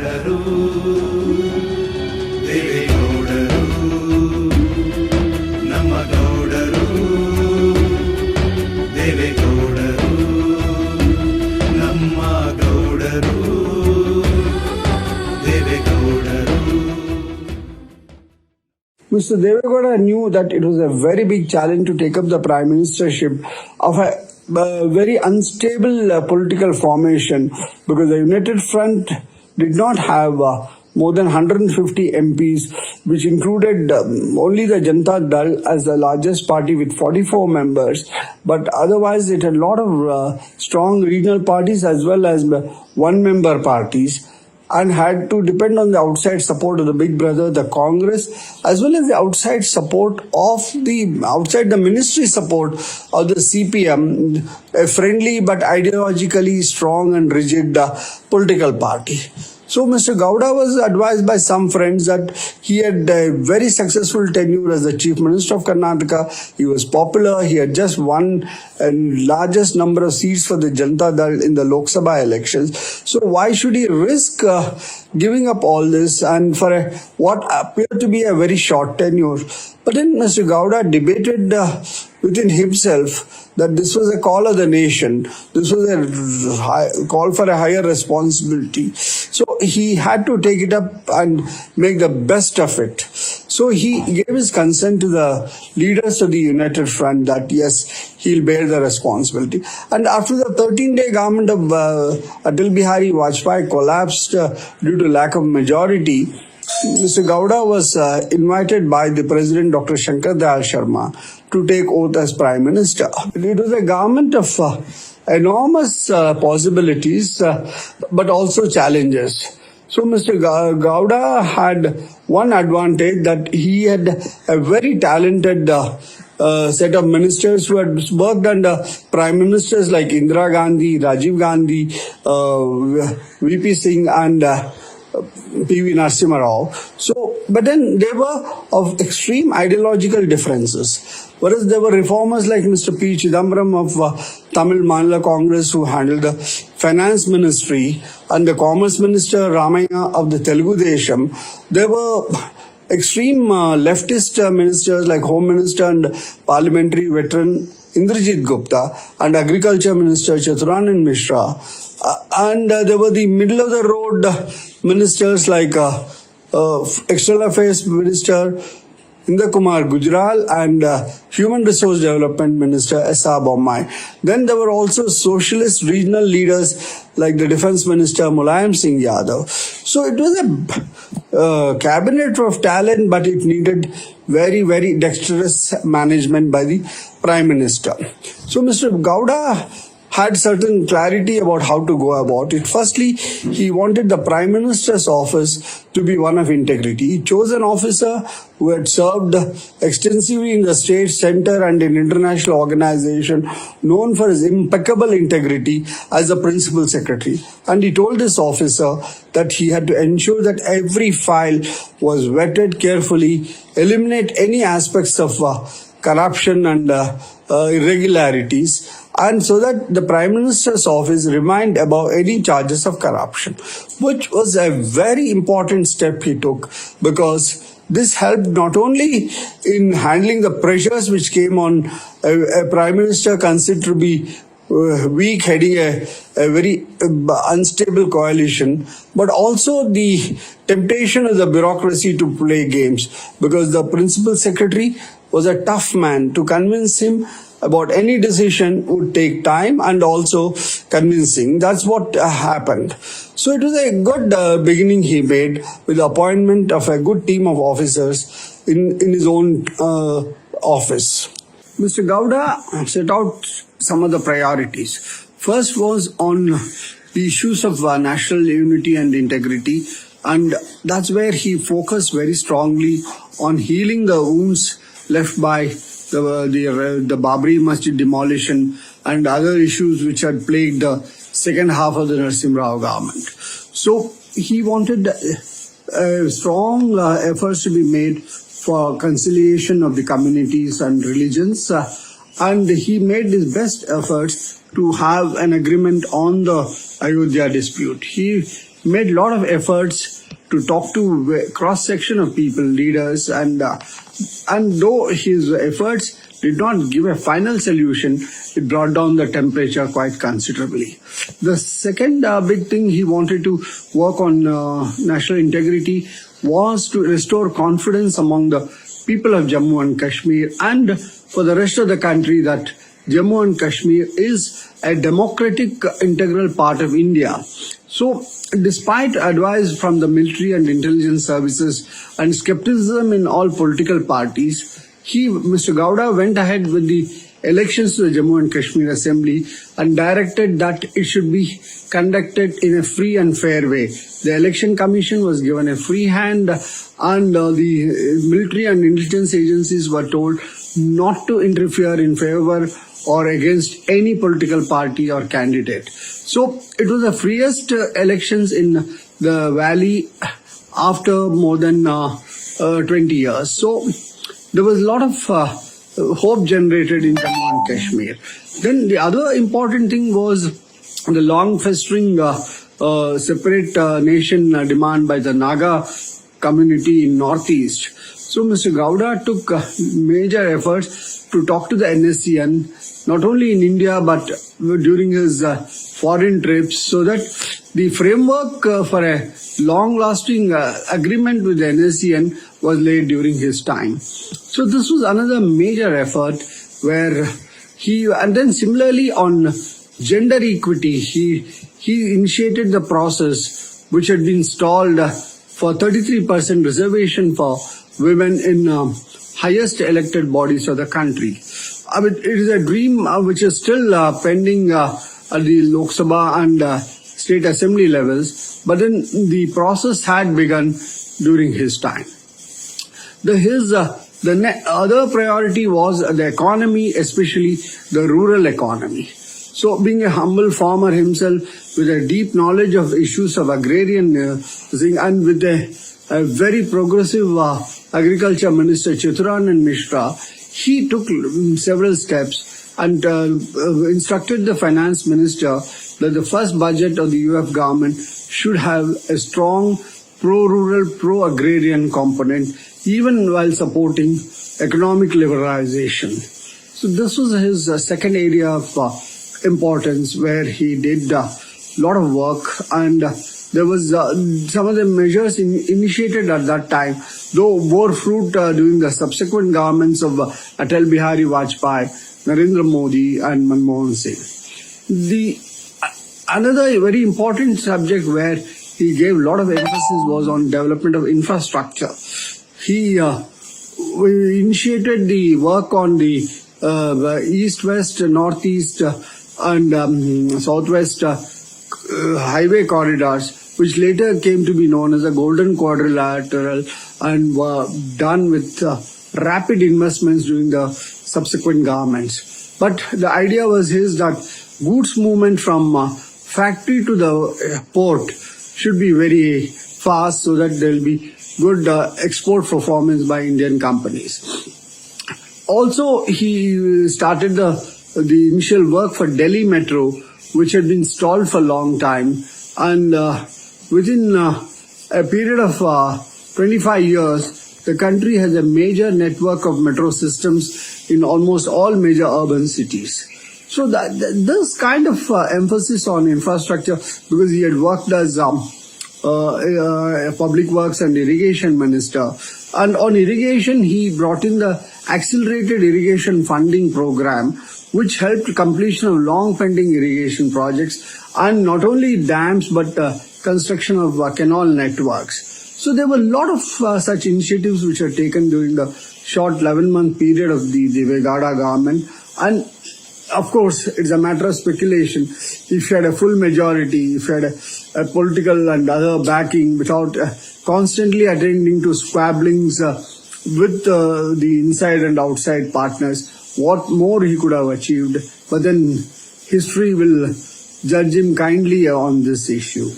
ಗೌಡರು ದೇವೇಗೌಡರು ನಮ್ಮ ಗೌಡರು ದೇವೇಗೌಡರು ನಮ್ಮ ಗೌಡರು ದೇವೇಗೌಡರು. Mr. Devegowda knew that it was a very big challenge to take up the prime ministership of a very unstable political formation, because the United Front did not have more than 150 MPs, which included only the Janata Dal as the largest party with 44 members. But otherwise, it had a lot of strong regional parties as well as one-member parties, and had to depend on the outside support of the big brother, the Congress, as well as the outside support of outside the ministry support of the CPM, a friendly but ideologically strong and rigid political party. So Mr. Gowda was advised by some friends that he had a very successful tenure as the Chief Minister of Karnataka. He was popular. He had just won a largest number of seats for the Janata Dal in the Lok Sabha elections. So why should he risk giving up all this and for what appeared to be a very short tenure? But then Mr. Gowda debated within himself that this was a call of the nation. This was a call for a higher responsibility. So he had to take it up and make the best of it. So he gave his consent to the leaders of the United Front that yes, he'll bear the responsibility. And after the 13-day government of Atal Bihari Vajpayee collapsed due to lack of majority, Mr. Gowda was invited by the President Dr. Shankar Dayal Sharma to take oath as Prime Minister. It was a government of enormous possibilities but also challenges. So Mr. Gowda had one advantage, that he had a very talented set of ministers who had worked under prime ministers like Indira Gandhi, Rajiv Gandhi, VP Singh and P.V. Narasimha Rao. So, but then they were of extreme ideological differences. Whereas there were reformers like Mr. P. Chidambaram of Tamil Manila Congress, who handled the finance ministry, and the commerce minister Ramaya of the Telugu Desam. There were extreme leftist ministers like Home Minister and Parliamentary veteran Indrajit Gupta and Agriculture Minister Chaturanand Mishra. And there were the middle of the road ministers like External Affairs Minister Indra Kumar Gujral and Human Resource Development Minister S.R. Bommai. Then there were also socialist regional leaders like the Defence Minister Mulayam Singh Yadav. So it was a cabinet of talent, but it needed very, very dexterous management by the Prime Minister. So Mr. Gowda had certain clarity about how to go about it. Firstly, he wanted the Prime Minister's office to be one of integrity. He chose an officer who had served extensively in the state, center and in international organization, known for his impeccable integrity as the principal secretary. And he told this officer that he had to ensure that every file was vetted carefully, eliminate any aspects of corruption and irregularities, and so that the Prime Minister's office remained above any charges of corruption, which was a very important step he took, because this helped not only in handling the pressures which came on a Prime Minister considered to be weak, heading a very unstable coalition, but also the temptation of the bureaucracy to play games, because the principal secretary was a tough man. To convince him about any decision would take time and also convincing. That's what happened. So it was a good beginning he made with the appointment of a good team of officers in his own office. Mr. Gowda set out some of the priorities. First was on the issues of national unity and integrity, and that's where he focused very strongly on healing the wounds left by the Babri Masjid demolition and other issues which had plagued the second half of the Narasimha Rao government. So he wanted strong efforts to be made for conciliation of the communities and religions, and he made his best efforts to have an agreement on the Ayodhya dispute. He made a lot of efforts to talk to cross section of people, leaders, and though his efforts did not give a final solution, it brought down the temperature quite considerably. The second big thing he wanted to work on national integrity was to restore confidence among the people of Jammu and Kashmir and for the rest of the country that Jammu and Kashmir is a democratic integral part of India. So, despite advice from the military and intelligence services and skepticism in all political parties, Mr. Gowda went ahead with the elections to the Jammu and Kashmir Assembly and directed that it should be conducted in a free and fair way. The Election Commission was given a free hand and the military and intelligence agencies were told not to interfere in favor or against any political party or candidate. So it was the freest elections in the valley after more than 20 years. So there was a lot of hope generated in Jammu and Kashmir. Then the other important thing was the long festering separate nation demand by the Naga community in Northeast. So Mr. Gowda took major efforts to talk to the NSCN, not only in India but during his foreign trips, so that the framework for a long-lasting agreement with the NSCN was laid during his time. So this was another major effort where and then similarly on gender equity, he initiated the process which had been stalled for 33% reservation for women in highest elected bodies of the country. I mean, it is a dream which is still pending at the Lok Sabha and state assembly levels, but then the process had begun during his time. The other priority was the economy, especially the rural economy. So being a humble farmer himself with a deep knowledge of issues of agrarian thing and with a very progressive agriculture minister Chitranand Mishra, he took several steps and instructed the finance minister that the first budget of the UF government should have a strong pro-rural, pro-agrarian component, even while supporting economic liberalization. So this was his second area of importance where he did a lot of work, and there was some of the measures initiated at that time, though bore fruit during the subsequent governments of Atal Bihari Vajpayee, Narendra Modi and Manmohan Singh. Another very important subject where he gave a lot of emphasis was on development of infrastructure. He initiated the work on the east-west, northeast and southwest highway corridors, which later came to be known as the Golden Quadrilateral and were done with rapid investments during the subsequent governments. But the idea was that goods movement from factory to the port should be very fast so that there will be good export performance by Indian companies. Also, he started the initial work for Delhi Metro, which had been stalled for a long time, and within a period of 25 years, the country has a major network of metro systems in almost all major urban cities. So this kind of emphasis on infrastructure, because he had worked as public works and irrigation minister, and on irrigation he brought in the accelerated irrigation funding program, which helped completion of long pending irrigation projects and not only dams but construction of canal networks. So there were a lot of such initiatives which were taken during the short 11-month period of the Gowda government, and of course, it's a matter of speculation. If you had a full majority, if you had a political and other backing without constantly attending to squabblings with the inside and outside partners, what more he could have achieved. But then history will judge him kindly on this issue.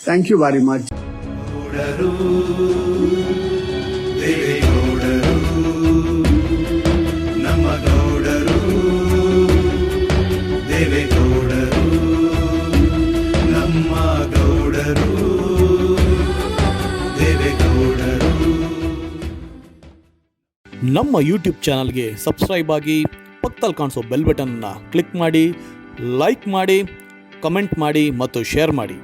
Thank you very much. ದೇವೇಗೌಡರು ನಮ್ಮ ಗೌಡರು ನಮ್ಮ YouTube ಚಾನಲ್ಗೆ subscribe ಆಗಿ ಪಕ್ಕದಲ್ಲಿ ಕಾಣಿಸೋ bell ಬಟನ್ನ click ಮಾಡಿ, like ಮಾಡಿ, ಕಮೆಂಟ್ ಮಾಡಿ ಮತ್ತು ಶೇರ್ ಮಾಡಿ.